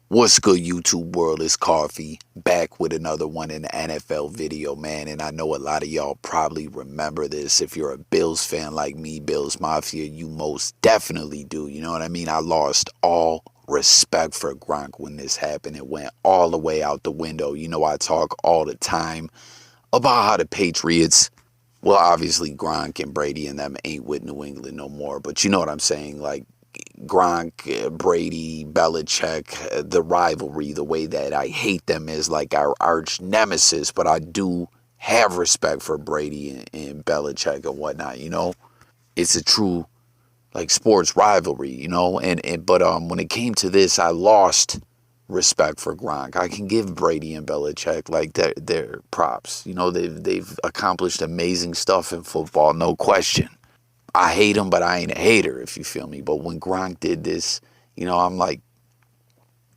What's good, YouTube world? It's Coffee back with another one in the NFL video, man. And I know a lot of y'all probably remember this. If you're a Bills fan like me, Bills Mafia, you most definitely do. You know what I mean? I lost all respect for Gronk when this happened. It went all the way out the window. You know, I talk all the time about how the Patriots, well, obviously Gronk and Brady and them ain't with New England no more. But you know what I'm saying? Like, Gronk, Brady, Belichick, the rivalry, the way that I hate them is like our arch nemesis, but I do have respect for Brady and Belichick and whatnot, you know? It's a true like sports rivalry, you know? But when it came to this, I lost respect for Gronk. I can give Brady and Belichick like their props. You know, they've accomplished amazing stuff in football, no question. I hate him, but I ain't a hater, if you feel me. But when Gronk did this, you know, I'm like,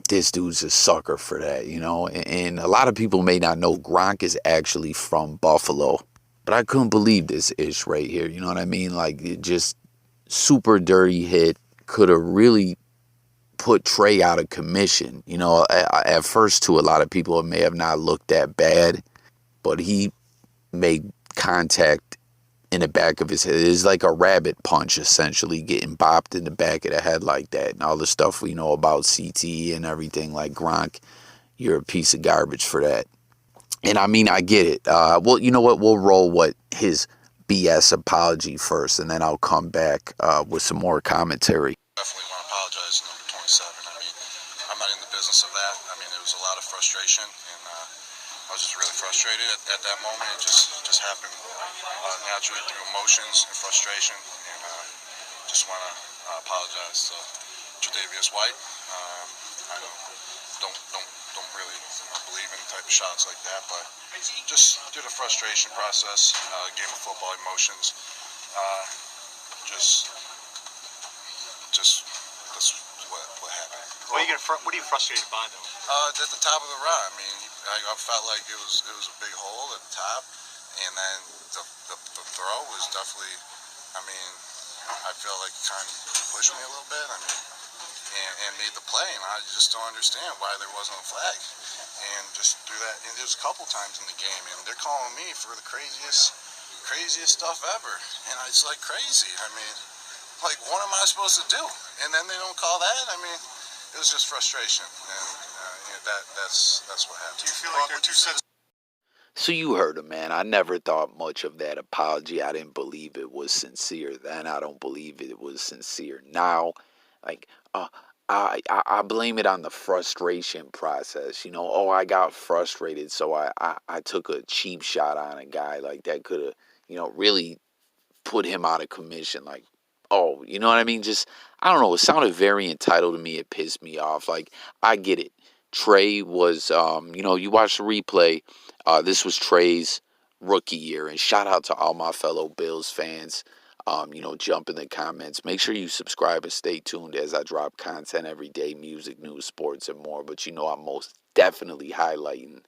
this dude's a sucker for that, you know? And a lot of people may not know Gronk is actually from Buffalo. But I couldn't believe this ish right here, you know what I mean? Like, it just super dirty hit. Could have really put Trey out of commission. You know, at first, to a lot of people, it may have not looked that bad, but he made contact in the back of his head. It's like a rabbit punch, essentially, getting bopped in the back of the head like that. And all the stuff we know about CTE and everything, like Gronk, you're a piece of garbage for that. And I mean, I get it. Well, you know what? We'll roll what his BS apology first, and then I'll come back with some more commentary. Definitely want to apologize to number 27. I mean, I'm not in the business of that. I mean, there was a lot of frustration, and I was just really frustrated at that moment. It just happened naturally through emotions and frustration, and just want to apologize to Tredavious White. I don't really believe in type of shots like that, but just due to frustration process, game of football, emotions, just that's what happened. What are you frustrated by though? At the top of the run, I mean, I felt like it was a big hole at the top, and then the throw was definitely. I mean, I feel like it kind of pushed me a little bit. I mean, and made the play, and I just don't understand why there wasn't a flag. And just through that, and there's a couple times in the game, and they're calling me for the craziest stuff ever, and it's like crazy. I mean, like, what am I supposed to do? And then they don't call that. I mean, it was just frustration, and that's what happened. Do you feel like there are two sets? So you heard him, man. I never thought much of that apology. I didn't believe it was sincere then. I don't believe it was sincere now. Like, I blame it on the frustration process. You know, oh, I got frustrated, so I took a cheap shot on a guy like that could have, you know, really put him out of commission. Like, oh, you know what I mean? Just, I don't know. It sounded very entitled to me. It pissed me off. Like, I get it. Trey was, you know, you watch the replay. This was Trey's rookie year. And shout out to all my fellow Bills fans. You know, jump in the comments. Make sure you subscribe and stay tuned as I drop content every day, music, news, sports, and more. But you know, I'm most definitely highlighting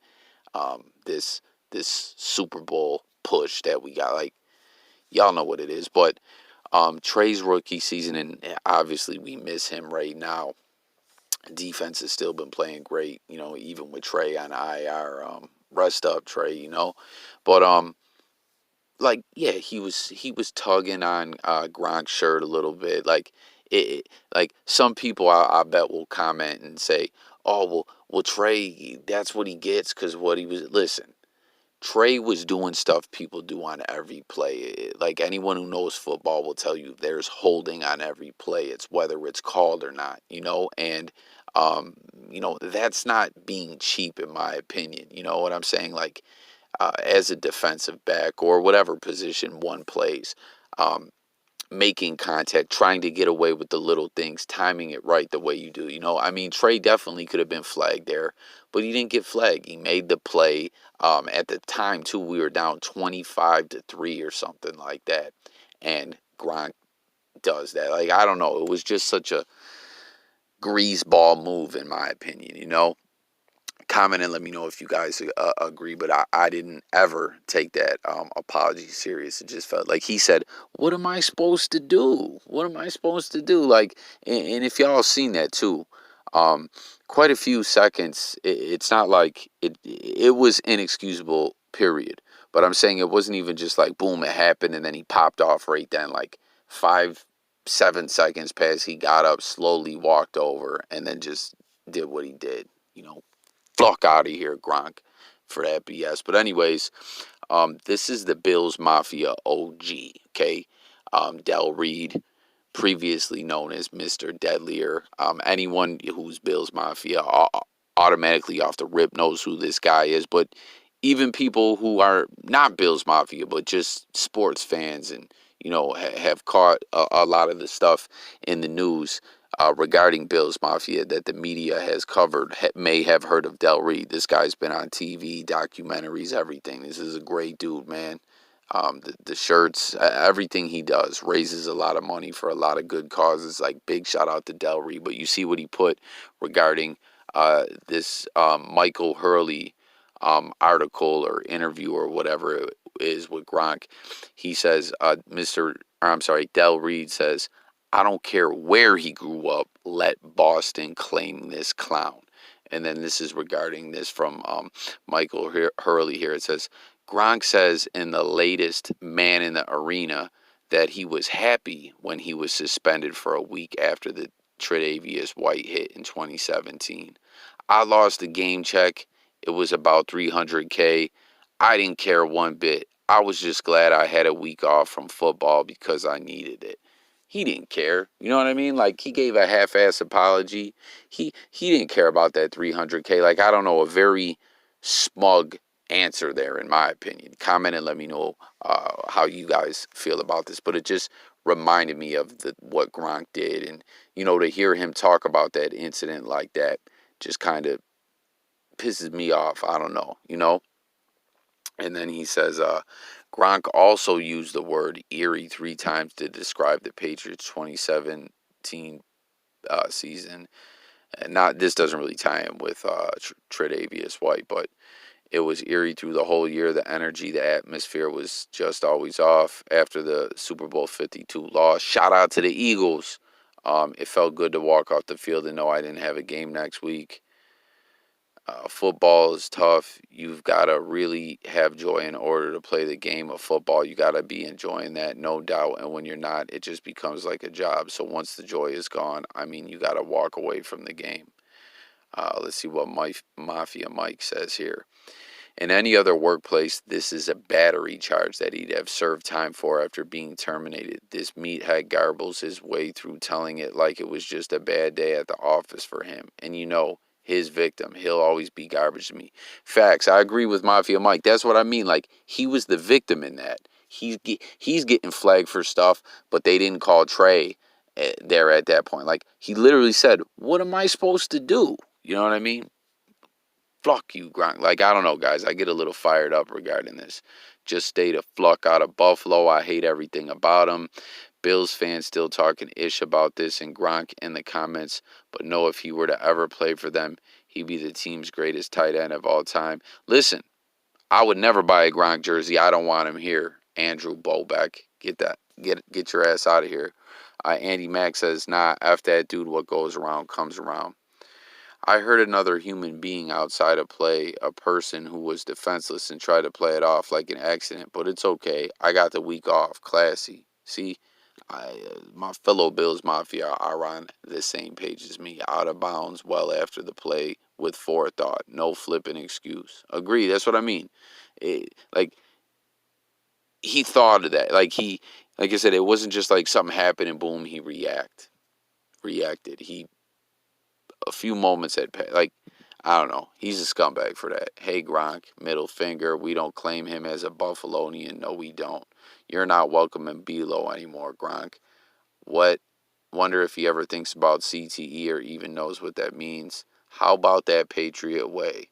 this Super Bowl push that we got. Like, y'all know what it is. But Trey's rookie season, and obviously we miss him right now. Defense has still been playing great, you know, even with Trey on IR. Rest up, Trey, you know. But like, yeah, he was tugging on Gronk's shirt a little bit. Like, like some people I bet will comment and say, oh, well, Trey, that's what he gets because what he was. Listen, Trey was doing stuff people do on every play. Like, anyone who knows football will tell you there's holding on every play. It's whether it's called or not, you know? And, you know, that's not being cheap in my opinion. You know what I'm saying? Like, as a defensive back or whatever position one plays, um, making contact, trying to get away with the little things, timing it right the way you do. You know, I mean, Trey definitely could have been flagged there, but he didn't get flagged. He made the play. At the time, too, we were down 25-3 or something like that, and Gronk does that. Like, I don't know. It was just such a grease ball move, in my opinion. You know. Comment and let me know if you guys agree, but I didn't ever take that apology serious. It just felt like he said, what am I supposed to do? What am I supposed to do? Like, and if y'all seen that too, Quite a few seconds. It's not like it was inexcusable, period. But I'm saying it wasn't even just like boom, it happened and then he popped off right then. Like 5, 7 seconds passed, he got up, slowly walked over, and then just did what he did. You know, fuck out of here, Gronk, for that BS. But anyways, this is the Bills Mafia OG. Okay, Del Reed, previously known as Mr. Deadlier. Anyone who's Bills Mafia automatically off the rip knows who this guy is, but even people who are not Bills Mafia but just sports fans and have caught a lot of the stuff in the news regarding Bills Mafia that the media has covered may have heard of Del Reed. This guy's been on TV, documentaries, everything. This is a great dude, man. The shirts, everything he does raises a lot of money for a lot of good causes. Like, big shout out to Del Reed. But you see what he put regarding this Michael Hurley article or interview or whatever it is with Gronk. He says, Del Reed says, I don't care where he grew up. Let Boston claim this clown. And then this is regarding this from Michael Hurley here. It says, Gronk says in the latest Man in the Arena that he was happy when he was suspended for a week after the Tredavious White hit in 2017. I lost the game check. It was about 300K. I didn't care one bit. I was just glad I had a week off from football because I needed it. He didn't care. You know what I mean? Like, he gave a half-ass apology. He didn't care about that 300K. Like, I don't know, a very smug answer there, in my opinion. Comment and let me know how you guys feel about this. But it just reminded me of what Gronk did. And, to hear him talk about that incident like that just kind of pisses me off. I don't know. And then he says, Gronk also used the word eerie 3 times to describe the Patriots 2017 season. And this doesn't really tie in with Tredavious White, but it was eerie through the whole year. The energy, the atmosphere was just always off after the Super Bowl 52 loss. Shout out to the Eagles. It felt good to walk off the field and know I didn't have a game next week. Football is tough. You've got to really have joy in order to play the game of football. You got to be enjoying that, no doubt. And when you're not, it just becomes like a job. So once the joy is gone, you got to walk away from the game. Let's see what Mafia Mike says here. In any other workplace, this is a battery charge that he'd have served time for after being terminated. This meathead garbles his way through telling it like it was just a bad day at the office for him. And his victim, he'll always be garbage to me. Facts, I agree with Mafia Mike. That's what I mean. Like, he was the victim in that. He's getting flagged for stuff, but they didn't call Trey there at that point. Like, he literally said, what am I supposed to do? You know what I mean? Fuck you, Gronk. Like, I don't know, guys. I get a little fired up regarding this. Just stayed a Fluk out of Buffalo. I hate everything about him. Bills fans still talking ish about this and Gronk in the comments, but know if he were to ever play for them, he'd be the team's greatest tight end of all time. Listen, I would never buy a Gronk jersey. I don't want him here. Andrew Bobeck. Get your ass out of here. Andy Mack says, nah, F that dude. What goes around comes around. I heard another human being outside of play, a person who was defenseless and tried to play it off like an accident, but it's okay. I got the week off. Classy. See, my fellow Bills Mafia are on the same page as me. Out of bounds well after the play with forethought. No flipping excuse. Agree. That's what I mean. Like, he thought of that. Like I said, it wasn't just like something happened and boom, he reacted. A few moments had passed. Like, I don't know. He's a scumbag for that. Hey, Gronk, middle finger. We don't claim him as a Buffalonian. No, we don't. You're not welcome in Below anymore, Gronk. What? Wonder if he ever thinks about CTE or even knows what that means. How about that Patriot way?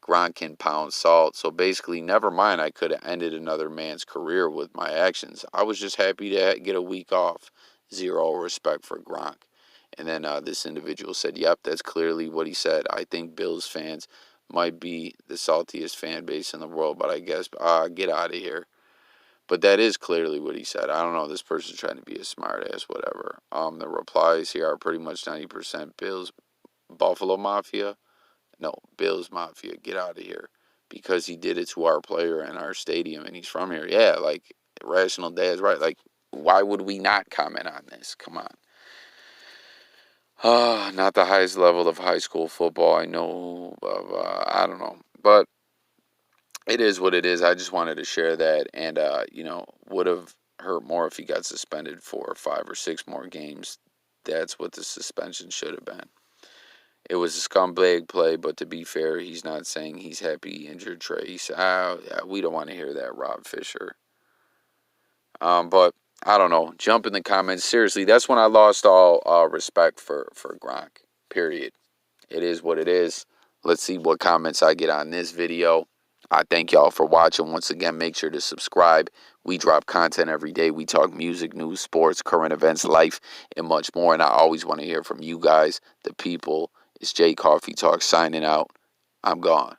Gronk can pound salt. So basically, never mind, I could have ended another man's career with my actions. I was just happy to get a week off. Zero respect for Gronk. And then this individual said, yep, that's clearly what he said. I think Bills fans might be the saltiest fan base in the world, but I guess, get out of here. But that is clearly what he said. I don't know. This person's trying to be a smart ass, whatever. The replies here are pretty much 90% Bills Buffalo Mafia? No, Bills Mafia. Get out of here. Because he did it to our player in our stadium and he's from here. Yeah, like, Rational Dad's right. Like, why would we not comment on this? Come on. Not the highest level of high school football. I know, I don't know. But it is what it is. I just wanted to share that. And, would have hurt more if he got suspended for 5 or 6 more games. That's what the suspension should have been. It was a scumbag play, but to be fair, he's not saying he's happy he injured Trey. He said, we don't want to hear that, Rob Fisher. But I don't know. Jump in the comments. Seriously, that's when I lost all respect for Gronk. Period. It is what it is. Let's see what comments I get on this video. I thank y'all for watching. Once again, make sure to subscribe. We drop content every day. We talk music, news, sports, current events, life, and much more. And I always want to hear from you guys, the people. It's Jay Coffee Talk signing out. I'm gone.